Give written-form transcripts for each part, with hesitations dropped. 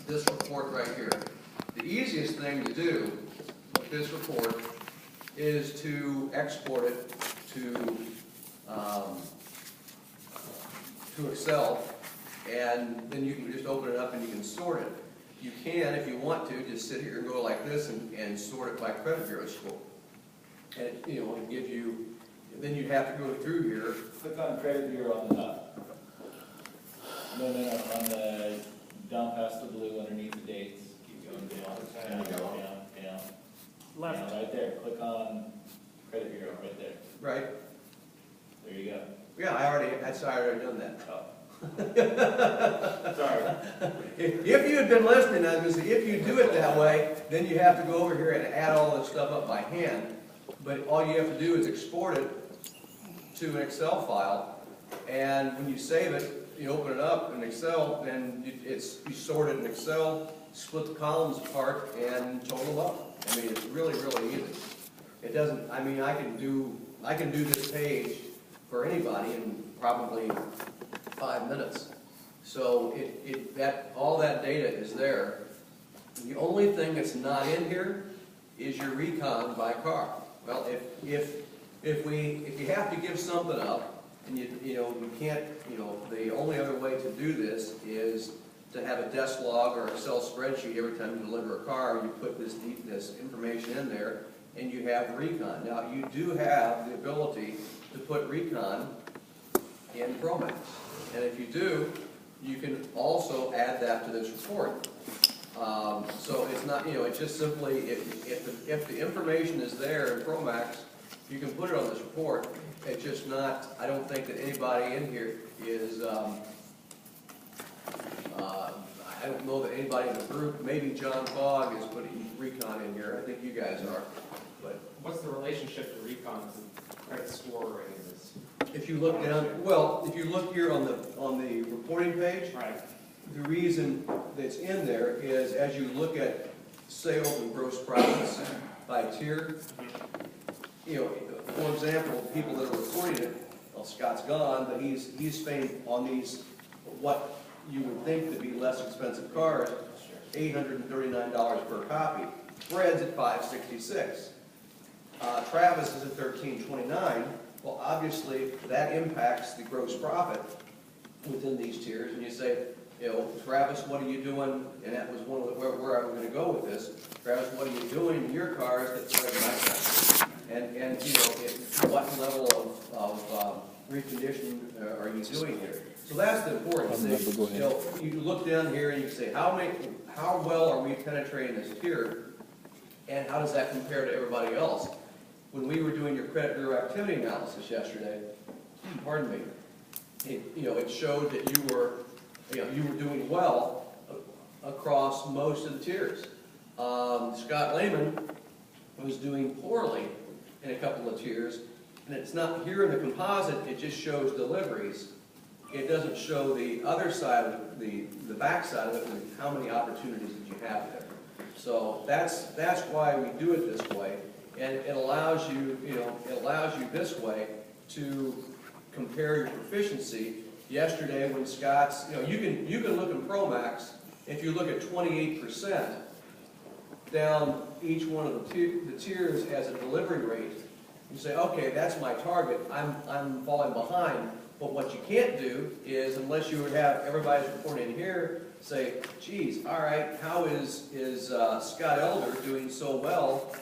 this report right here. The easiest thing to do with this report is to export it to Excel, and then you can just open it up and you can sort it. You can, if you want to, just sit here and go like this and sort it by credit bureau score. And it gives you, then you'd have to go through here. Click on credit bureau on the top. No, on the, down past the blue underneath the dates. Keep going down, down. Left. Down, right there. Click on credit bureau, right there. Right. There you go. Yeah, I already done that. Oh. Sorry. If you had been listening, I was going to say, if you do it that way, then you have to go over here and add all this stuff up by hand. But all you have to do is export it to an Excel file, and when you save it, you open it up in Excel, and you sort it in Excel, split the columns apart, and total them up. I mean, it's really, really easy. It doesn't. I mean, I can do this page for anybody in probably 5 minutes. So all that data is there. The only thing that's not in here is your recon by car. Well, if you have to give something up, and you can't, the only other way to do this is to have a desk log or Excel spreadsheet every time you deliver a car. You put this information in there, and you have recon. Now, you do have the ability to put recon in Promax, and if you do, you can also add that to this report. So it's not, it's just simply, if the information is there in Promax, you can put it on this report. It's just not, I don't think that anybody in here is, I don't know that anybody in the group, maybe John Fogg is putting recon in here. I think you guys are. But what's the relationship to recon to credit score ratings? if you look down, well, if you look here on the reporting page, Right. the reason that's in there is as you look at sales and gross profits by tier, for example, people that are reporting it, well, Scott's gone, but he's spending on these, what you would think to be less expensive cars, $839 per copy. Fred's at $566. Travis is at $1329. Well, obviously, that impacts the gross profit within these tiers, and you say, Travis, what are you doing? And that was one of where I was going to go with this. Travis, what are you doing in your cars that Fred might not? And what level of reconditioning are you doing here? So that's the important thing. You look down here and you say, how well are we penetrating this tier, and how does that compare to everybody else? When we were doing your credit bureau activity analysis yesterday, pardon me, it showed that you were doing well across most of the tiers. Scott Lehman was doing poorly in a couple of tiers, and it's not here in the composite, it just shows deliveries. It doesn't show the other side of the back side of it, and how many opportunities that you have there. So that's why we do it this way, and it allows you, this way to compare your proficiency. Yesterday, when Scott's, you can look in Promax. If you look at 28% down each one of the tiers as a delivery rate, you say, okay, that's my target. I'm falling behind. But what you can't do is, unless you would have everybody's reporting in here, say, geez, all right, how is Scott Elder doing so well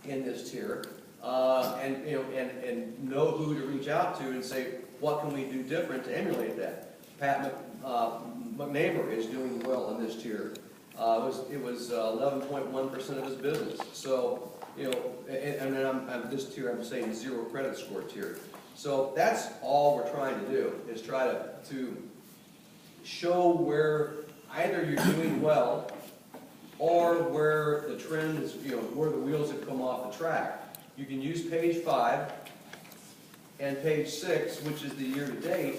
in this tier? And know who to reach out to and say, what can we do different to emulate that? Pat McNeighbor is doing well in this tier. It was 11.1% of his business. So, and then I'm this tier, I'm saying 0 credit score tier. So that's all we're trying to do, is try to show where either you're doing well or where the trend is, where the wheels have come off the track. You can use page 5 and page 6, which is the year-to-date,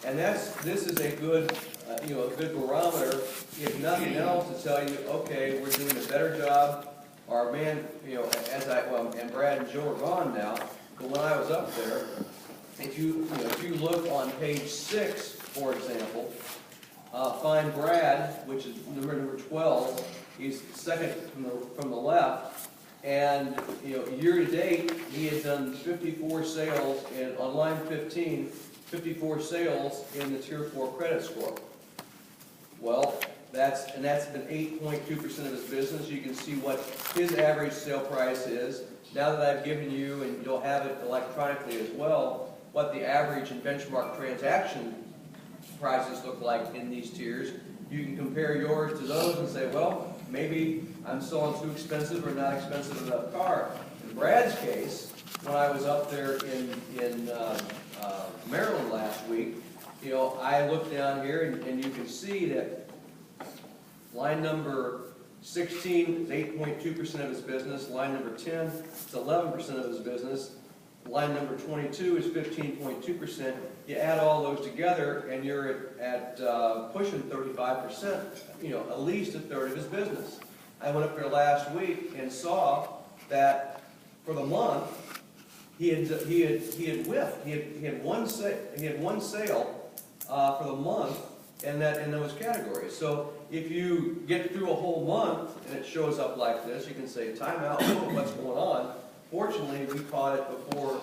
and this is a good, a good barometer, if nothing else, to tell you, okay, we're doing a better job. Our man, and Brad and Joe are gone now, but when I was up there, if you look on page 6, for example, Find Brad, which is number 12. He's second from the left. And, you know, year to date, he had done 54 sales in on line 15, 54 sales in the Tier 4 credit score. Well, that's been 8.2% of his business. You can see what his average sale price is. Now that I've given you, and you'll have it electronically as well, what the average and benchmark transaction prices look like in these tiers, you can compare yours to those and say, well, maybe I'm selling too expensive or not expensive enough car. In Brad's case, when I was up there in Maryland last week, you know, I looked down here and you can see that line number 16 is 8.2% of his business. Line number 10 is 11% of his business. Line number 22 is 15.2%. You add all those together, and you're at pushing 35%. You know, at least a third of his business. I went up there last week and saw that for the month he had whiffed. He had one sale for the month in those categories. So if you get through a whole month and it shows up like this, you can say, time out, what's going on? Fortunately, we caught it before,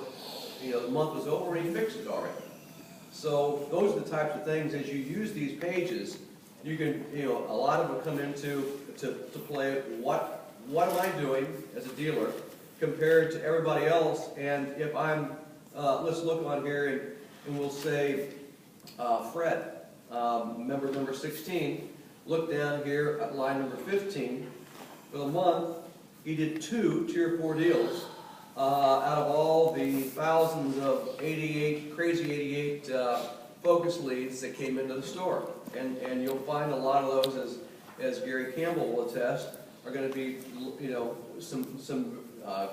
you know, the month was over and he fixed it already. So those are the types of things, as you use these pages, you can, you know, a lot of them come into to play, what am I doing as a dealer compared to everybody else? And if I'm, let's look on here and we'll say Fred, number 16, look down here at line number 15. For the month, he did 2 Tier 4 deals out of all the thousands of crazy 88 focus leads that came into the store. And you'll find a lot of those, as Gary Campbell will attest, are going to be, you know, some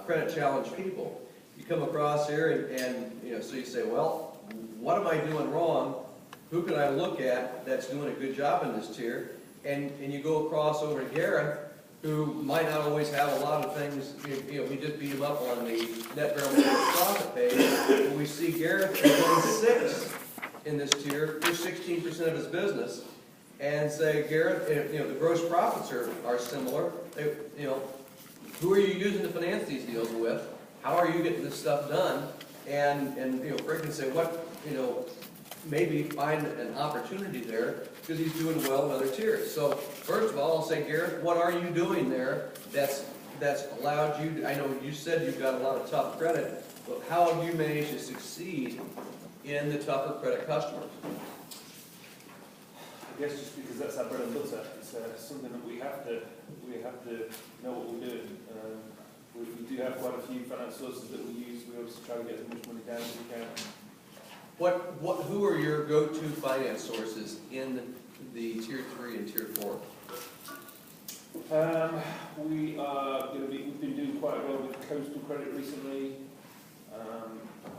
credit challenged people. You come across here and you know, so you say, well, what am I doing wrong? Who can I look at that's doing a good job in this tier? And you go across over to Gareth, who might not always have a lot of things. You know, we just beat him up on the net variable profit page. But we see Gareth is 6 in this tier for 16% of his business, and say, Gareth, you know, the gross profits are similar. You know, who are you using to finance these deals with? How are you getting this stuff done? And you know, Fred can say, what, you know, maybe find an opportunity there because he's doing well in other tiers. So first of all, I'll say, Gareth, what are you doing there that's allowed you to, I know you said you've got a lot of tough credit, but how have you managed to succeed in the tougher credit customers? I guess just because that's our bread and butter. It's something that we have to know what we're doing. We do have quite a few finance sources that we use. We obviously try to get as much money down as we can. Who are your go-to finance sources in the Tier 3 and Tier 4? We've been doing quite well with Coastal Credit recently.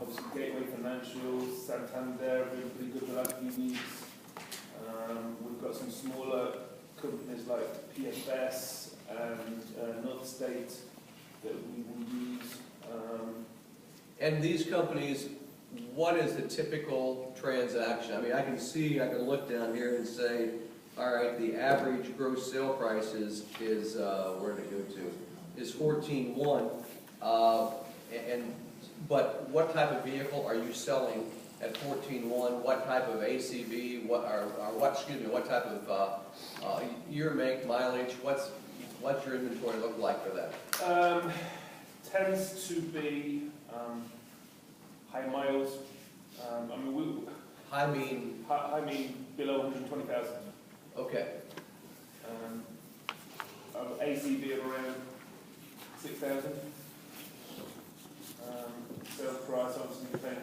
Obviously Gateway Financial, Santander have been pretty good the last few weeks. We've got some smaller companies like PFS and North State that we will use. And these companies, what is the typical transaction? I mean, I can look down here and say, all right, the average gross sale price is where did it go to? Is 14.1. But what type of vehicle are you selling at 14.1? What type of ACV? What type of year, make, mileage? What's your inventory look like for that? Tends to be high miles. I mean below 120,000. Okay. ACV of around 6,000. Sales price obviously depends.